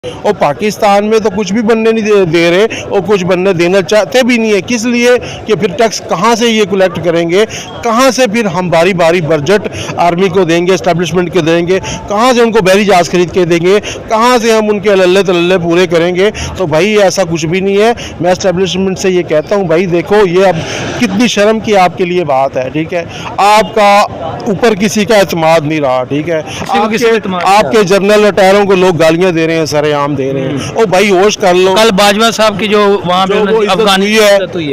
और पाकिस्तान में तो कुछ भी बनने नहीं दे रहे और कुछ बनने देना चाहते भी नहीं है। किस लिए कि फिर टैक्स कहाँ से ये कलेक्ट करेंगे, कहाँ से फिर हम बारी बारी बजट आर्मी को देंगे, एस्टेब्लिशमेंट को देंगे, कहाँ से उनको बैरी जहाज खरीद के देंगे, कहाँ से हम उनके अल्ले तल्ले पूरे करेंगे। तो भाई ऐसा कुछ भी नहीं है। मैं एस्टेब्लिशमेंट से ये कहता हूँ भाई देखो ये अब कितनी शर्म की आपके लिए बात है, ठीक है। आपका ऊपर किसी का एतमाद नहीं रहा, ठीक है। आपके जनरल रिटायरों को लोग गालियाँ दे रहे हैं, सरेआम दे रहे हैं। ओ भाई होश कर लो। कल बाजवा साहब की जो वहाँ पे अफगानी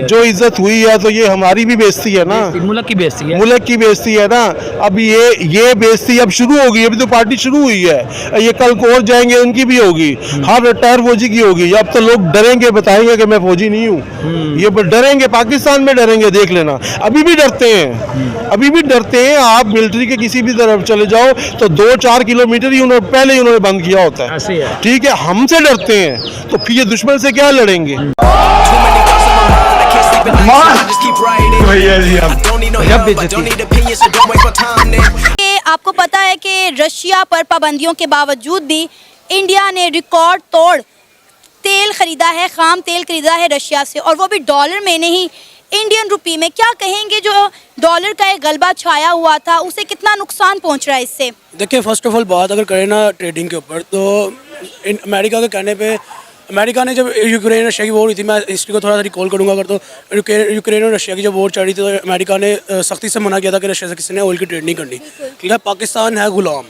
जो इज्जत हुई है तो ये हमारी भी बेइज्जती है ना, मुल्क की बेइज्जती है, मुल्क की बेइज्जती है ना। अब ये बेइज्जती अब शुरू होगी, अभी तो पार्टी शुरू हुई है, ये कल को और जाएंगे उनकी भी होगी, हर रिटायर फौजी की होगी। अब तो लोग डरेंगे, बताएंगे कि मैं फौजी नहीं हूँ, ये डरेंगे, पाकिस्तान में डरेंगे, देख लेना। अभी भी डरते हैं, अभी भी डरते हैं। आप मिलिट्री के किसी भी तरफ चले जाओ तो 2-4 किलोमीटर ही पहले ही उन्होंने बंद किया होता है, ठीक है। हमसे डरते हैं तो फिर ये दुश्मन से क्या लड़ेंगे। आपको पता है कि रशिया पर पाबंदियों के बावजूद भी इंडिया ने रिकॉर्ड तोड़ तेल खरीदा है, खाम तेल खरीदा है रशिया से, और वो भी डॉलर में नहीं, इंडियन रुपी में। क्या कहेंगे जो डॉलर का एक गलबा छाया हुआ था, उसे कितना नुकसान पहुंच रहा है इससे? देखिए, फर्स्ट ऑफ ऑल बात अगर करें ना ट्रेडिंग के ऊपर, तो अमेरिका के कहने पे अमेरिका ने जब यूक्रेन रशिया की वॉर हुई थी, मैं हिस्ट्री को थोड़ा सा रिकॉल करूँगा अगर, तो यूक्रेन और रशिया की जब वॉर चल रही थी तो अमेरिका ने सख्ती से मना किया था कि रशिया से किसी ने ऑयल की ट्रेड नहीं करनी, ठीक है। पाकिस्तान है गुलाम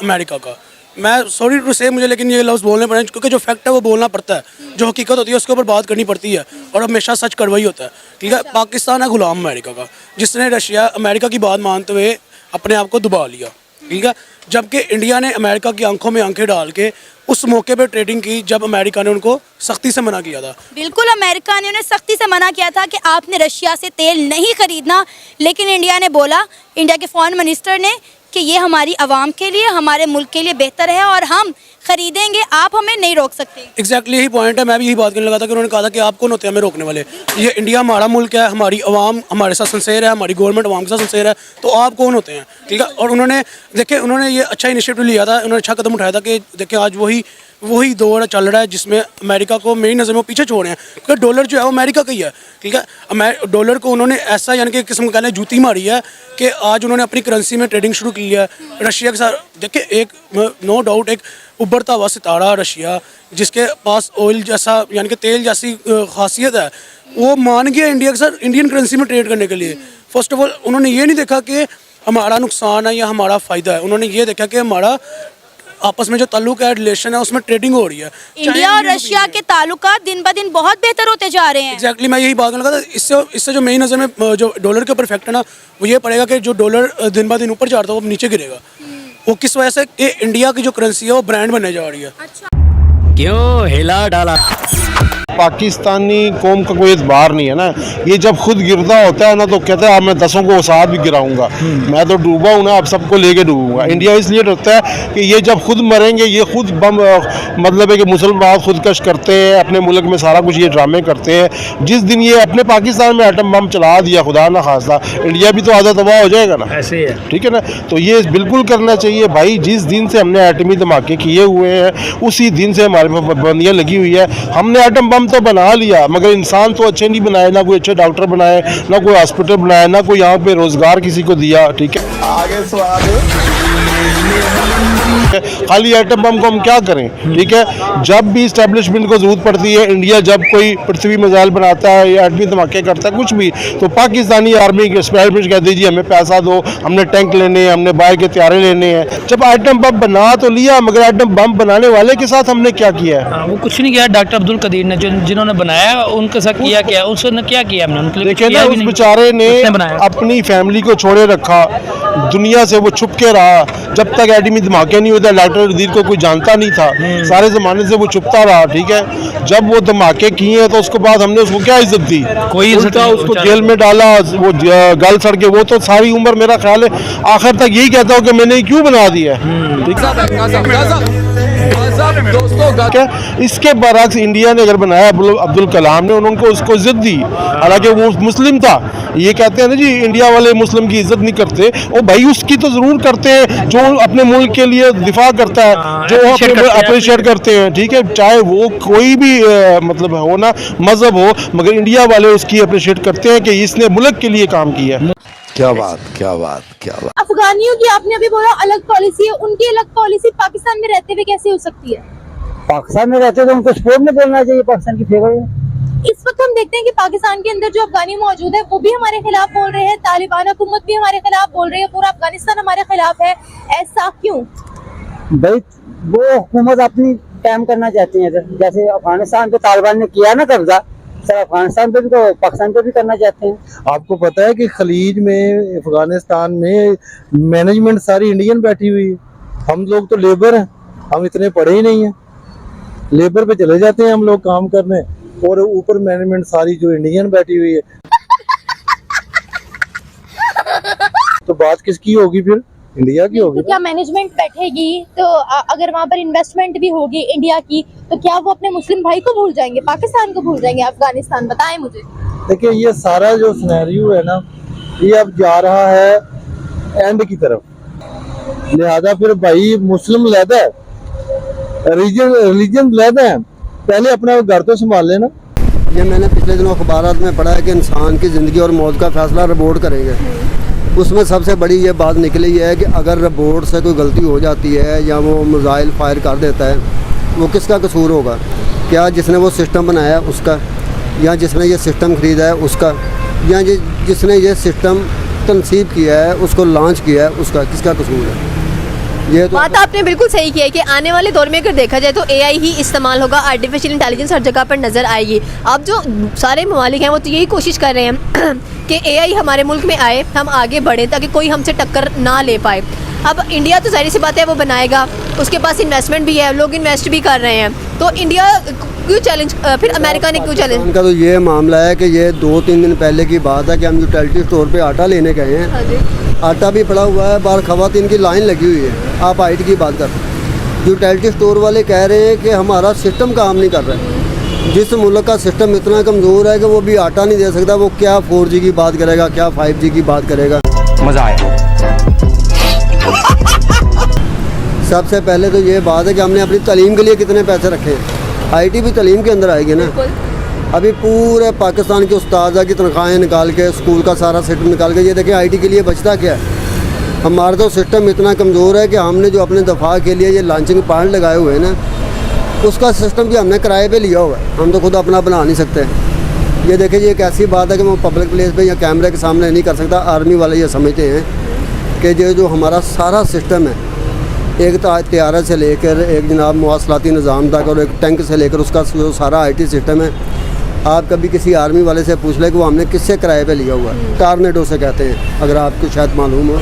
अमेरिका का। मैं सॉरी टू से मुझे लेकिन ये लफ्ज़ बोलने पड़े क्योंकि जो फैक्ट है वो बोलना पड़ता है, जो हकीकत होती है उसके ऊपर बात करनी पड़ती है और हमेशा सच करवाई होता है, ठीक है। पाकिस्तान है गुलाम अमेरिका का, जिसने रशिया अमेरिका की बात मानते हुए अपने आप को दबा लिया, ठीक है। जबकि इंडिया ने अमेरिका की आंखों में आंखें डाल के उस मौके पे ट्रेडिंग की जब अमेरिका ने उनको सख्ती से मना किया था। बिल्कुल, अमेरिका ने उन्हें सख्ती से मना किया था कि आपने रशिया से तेल नहीं खरीदना, लेकिन इंडिया ने बोला, इंडिया के फॉरेन मिनिस्टर ने, कि ये हमारी आवाम के लिए, हमारे मुल्क के लिए बेहतर है और हम खरीदेंगे, आप हमें नहीं रोक सकते। एग्जैक्टली यही पॉइंट है। मैं भी यही बात करने लगा था कि उन्होंने कहा था कि आप कौन होते हैं हमें रोकने वाले। ये इंडिया हमारा मुल्क है, हमारी आवाम हमारे साथ सिंसेयर है, हमारी गवर्नमेंट आवाम के साथ सिंसेयर है, तो आप कौन होते हैं, ठीक है। और उन्होंने देखिए, उन्होंने ये अच्छा इनिशिएटिव लिया था, उन्होंने अच्छा कदम उठाया था कि देखिए आज वही दौर चल रहा है जिसमें अमेरिका को मेरी नज़र में पीछे छोड़ रहे हैं, क्योंकि डॉलर जो है वो अमेरिका का ही है, ठीक है। डॉलर को उन्होंने ऐसा यानी कि किस्म का जूती मारी है कि आज उन्होंने अपनी करेंसी में ट्रेडिंग शुरू की है रशिया के साथ। देखिए, एक नो डाउट एक उभरता हुआ सितारा रशिया, जिसके पास ऑयल जैसा यानी कि तेल जैसी खासियत है, वो मान गया इंडिया के साथ इंडियन करेंसी में ट्रेड करने के लिए। फर्स्ट ऑफ ऑल उन्होंने ये नहीं देखा कि हमारा नुकसान है या हमारा फ़ायदा है, उन्होंने ये देखा कि हमारा आपस में जो ताल्लुक है, रिलेशन है, उसमें ट्रेडिंग हो रही है। इंडिया और रशिया के ताल्लुकात दिन ब दिन बहुत बेहतर होते जा रहे हैं। एग्जैक्टली मैं यही बात करने लगा था। इससे जो मेरी नज़र में जो डॉलर के ऊपर इफेक्ट है ना, वो ये पड़ेगा कि जो डॉलर दिन ब दिन ऊपर जा रहा था वो नीचे गिरेगा। वो किस वजह से कि इंडिया की जो करेंसी है वो ब्रांड बनने जा रही है। क्यों हिला डाला? पाकिस्तानी कौम का कोई एतबार नहीं है ना। ये जब खुद गिरता होता है ना तो कहता है मैं 10 को साथ भी गिराऊंगा, मैं तो डूबा हूँ ना, अब सबको लेके डूबूंगा। इंडिया इसलिए डरता है कि ये जब खुद मरेंगे, ये खुद बम मतलब है कि मुसलमान खुदकश करते हैं, अपने मुल्क में सारा कुछ ये ड्रामे करते हैं। जिस दिन ये अपने पाकिस्तान में एटम बम चला दिया, खुदा ना खास्ता, इंडिया भी तो आधा तबाह हो जाएगा ना, ऐसे है, ठीक है ना। तो ये बिल्कुल करना चाहिए भाई। जिस दिन से हमने एटमी धमाके किए हुए हैं उसी दिन से हमारे पर पाबंदियाँ लगी हुई है। हमने एटम बम तो बना लिया मगर इंसान तो अच्छे नहीं बनाए, ना कोई अच्छे डॉक्टर बनाए, ना कोई हॉस्पिटल बनाया, ना कोई यहाँ पे रोजगार किसी को दिया, ठीक है। आगे खाली एटम बम को हम क्या करें, ठीक है। जब भी इस्टेब्लिशमेंट को जरूरत पड़ती है, इंडिया जब कोई पृथ्वी मिसाइल बनाता है या एटमी धमाके करता है कुछ भी, तो पाकिस्तानी आर्मी के इस्टेब्लिशमेंट कहती है जी हमें पैसा दो, हमने टैंक लेने हैं, हमने बाय के तैयारे लेने हैं। जब एटम बम बना तो लिया, मगर एटम बम बनाने वाले के साथ हमने क्या किया है? वो कुछ नहीं किया। डॉक्टर अब्दुल कदीर ने जिन्होंने बनाया उनके साथ किया क्या, उसने क्या किया हमने उनके लिए? देखिए ना, उस बेचारे ने अपनी फैमिली को छोड़े रखा, दुनिया से वो छुप के रहा। जब तक एटमी धमाके नहीं होता, डॉक्टर अटल गदीर को कोई जानता नहीं था, सारे ज़माने से वो छुपता रहा, ठीक है। जब वो धमाके किए तो उसके बाद हमने उसको क्या इज्जत दी, कोई इज्जत उल्टा नहीं, उसको बेचारा। जेल में डाला, वो गल सड़ के, वो तो सारी उम्र मेरा ख्याल है आखिर तक यही कहता हूँ कि मैंने क्यों बना दिया है, ठीक है। क्या इसके बरक्स इंडिया ने अगर बनाया अब्दुल कलाम ने, उनको उसको इज्जत दी, हालांकि वो मुस्लिम था। ये कहते हैं ना जी इंडिया वाले मुस्लिम की इज्जत नहीं करते, वो भाई उसकी तो जरूर करते हैं जो अपने मुल्क के लिए दिफा करता है, जो अप्रिशिएट करते हैं, ठीक है, चाहे वो कोई भी मतलब हो ना, मजहब हो, मगर इंडिया वाले उसकी अप्रिशिएट करते हैं कि इसने मुल्क के लिए काम किया है। क्या बात, क्या बात, क्या बात। अफगानियों की आपने अभी बोला अलग पॉलिसी है, उनकी अलग पॉलिसी पाकिस्तान में रहते हुए कैसे हो सकती है? पाकिस्तान में रहते तो उनको सपोर्ट में बोलना चाहिए पाकिस्तान की फेवर में। इस वक्त हम देखते हैं कि पाकिस्तान के अंदर जो अफगानी मौजूद है वो भी हमारे खिलाफ बोल रहे हैं, तालिबान हुकूमत भी हमारे खिलाफ बोल रही है, पूरा अफगानिस्तान हमारे खिलाफ है, ऐसा क्यों? भाई वो हुकूमत अपनी कायम करना चाहती है, जैसे अफगानिस्तान पे तालिबान ने किया ना कब्जा, सर अफगानिस्तान पे भी तो पाकिस्तान पे भी करना चाहते हैं। आपको पता है कि खलीज में, अफगानिस्तान में मैनेजमेंट सारी इंडियन बैठी हुई है। हम लोग तो लेबर हैं, हम इतने पढ़े ही नहीं हैं, लेबर पे चले जाते हैं हम लोग काम करने, और ऊपर मैनेजमेंट सारी जो इंडियन बैठी हुई है। तो बात किसकी होगी फिर? इंडिया की होगी। तो क्या मैनेजमेंट बैठेगी तो अगर वहाँ पर इन्वेस्टमेंट भी होगी इंडिया की, तो क्या वो अपने मुस्लिम भाई को भूल जाएंगे, पाकिस्तान को भूल जाएंगे, अफगानिस्तान? बताएं मुझे। देखिए ये सारा जो सिनेरियो है ना, ये अब जा रहा है एंड की तरफ, लिहाजा फिर भाई मुस्लिम लहदा है, रिलीजन लहदा है, पहले अपना घर तो संभाल लेना। ये मैंने पिछले दिनों अखबारात में पढ़ा है कि इंसान की ज़िंदगी और मौत का फैसला रोबोट करेंगे। उसमें सबसे बड़ी ये बात निकली है कि अगर रोबोट से कोई गलती हो जाती है या वो मिसाइल फायर कर देता है, वो किसका कसूर होगा? क्या जिसने वो सिस्टम बनाया उसका, या जिसने ये सिस्टम ख़रीदा है उसका, या जिसने ये सिस्टम तनसीब किया है, उसको लॉन्च किया है, उसका किसका कसूर है? ये तो बात आपने बिल्कुल सही की है कि आने वाले दौर में अगर देखा जाए तो एआई ही इस्तेमाल होगा, आर्टिफिशियल इंटेलिजेंस हर जगह पर नज़र आएगी। अब जो सारे ममालिक हैं वो तो यही कोशिश कर रहे हैं कि एआई हमारे मुल्क में आए, हम आगे बढ़ें ताकि कोई हमसे टक्कर ना ले पाए। अब इंडिया तो जाहिर सी बात है वो बनाएगा, उसके पास इन्वेस्टमेंट भी है, लोग इन्वेस्ट भी कर रहे हैं, तो इंडिया क्यों चैलेंज, फिर अमेरिका ने क्यों चैलेंज? उनका तो ये मामला है कि ये 2-3 दिन पहले की बात है कि हम यूटिलिटी स्टोर पे आटा लेने गए हैं। हाँ जी। आटा भी पड़ा हुआ है, बाहर खवातीन की लाइन लगी हुई है। आप आईटी की बात कर, यूटिलिटी स्टोर वाले कह रहे हैं कि हमारा सिस्टम काम नहीं कर रहा है। जिस मुल्क का सिस्टम इतना कमज़ोर है कि वो भी आटा नहीं दे सकता, वो क्या 4G की बात करेगा, क्या 5G की बात करेगा? मज़ा आया। सबसे पहले तो ये बात है कि हमने अपनी तालीम के लिए कितने पैसे रखे हैं। आईटी भी तालीम के अंदर आएगी ना। अभी पूरे पाकिस्तान के उस्ताद की तनख्वाहें निकाल के, स्कूल का सारा सिस्टम निकाल के, ये देखिए आईटी के लिए बचता क्या है? हमारा तो सिस्टम इतना कमज़ोर है कि हमने जो अपने दफा के लिए ये लॉन्चिंग पॉइंट लगाए हुए हैं ना, उसका सिस्टम भी हमने किराए पे लिया हुआ है, हम तो खुद अपना बना नहीं सकते। ये देखिए ये एक ऐसी बात है कि मैं पब्लिक प्लेस पे या कैमरे के सामने नहीं कर सकता। आर्मी वाले ये समझते हैं कि जो हमारा सारा सिस्टम है, एक तैयारा से लेकर एक जनाब मवासलाती निज़ाम तक और एक टैंक से लेकर उसका जो सारा आईटी सिस्टम है, आप कभी किसी आर्मी वाले से पूछ ले कि वो हमने किससे किराए पे लिया हुआ है। टार्नेडो से कहते हैं, अगर आपको शायद मालूम हो।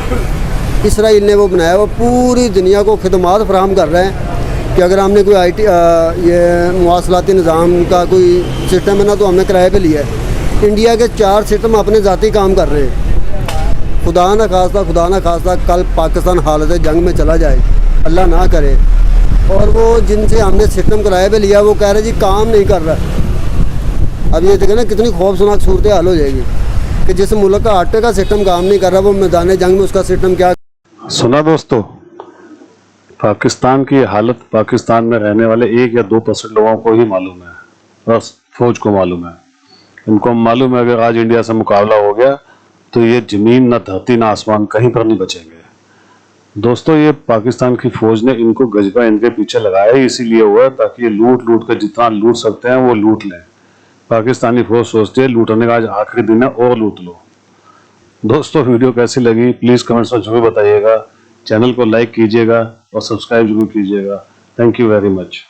इसराइल ने वो बनाया, वो पूरी दुनिया को खिदमात फराहम कर रहे हैं कि अगर हमने कोई आईटी ये मवासलाती निज़ाम का कोई सिस्टम है ना, तो हमने किराए पे लिया है। इंडिया के 4 सिस्टम अपने ज़ाती काम कर रहे हैं। खुदा ना खास्ता कल पाकिस्तान हालत जंग में चला जाए, अल्लाह ना करे, और वो जिनसे हमने सिस्टम किराए पे लिया वो कह रहे जी काम नहीं कर रहा। अब ये देखें ना कितनी खौफनाक सूरत हाल हो जाएगी कि जिस मुल्क का आटे का सिस्टम काम नहीं कर रहा, वो मैदान जंग में उसका सिस्टम क्या। सुना दोस्तों, पाकिस्तान की हालत पाकिस्तान में रहने वाले 1 या 2% लोगों को ही मालूम है, बस फौज को मालूम है। इनको मालूम है अगर आज इंडिया से मुकाबला हो गया तो ये ज़मीन ना धरती ना आसमान कहीं पर नहीं बचेंगे। दोस्तों ये पाकिस्तान की फौज ने इनको गजबा इनके पीछे लगाया ही इसीलिए हुआ है ताकि ये लूट कर जितना लूट सकते हैं वो लूट लें। पाकिस्तानी फौज सोचती है लूटने का आज आखिरी दिन है और लूट लो। दोस्तों वीडियो कैसी लगी प्लीज़ कमेंट्स में जरूर बताइएगा। चैनल को लाइक कीजिएगा और सब्सक्राइब जरूर कीजिएगा। Thank you very much.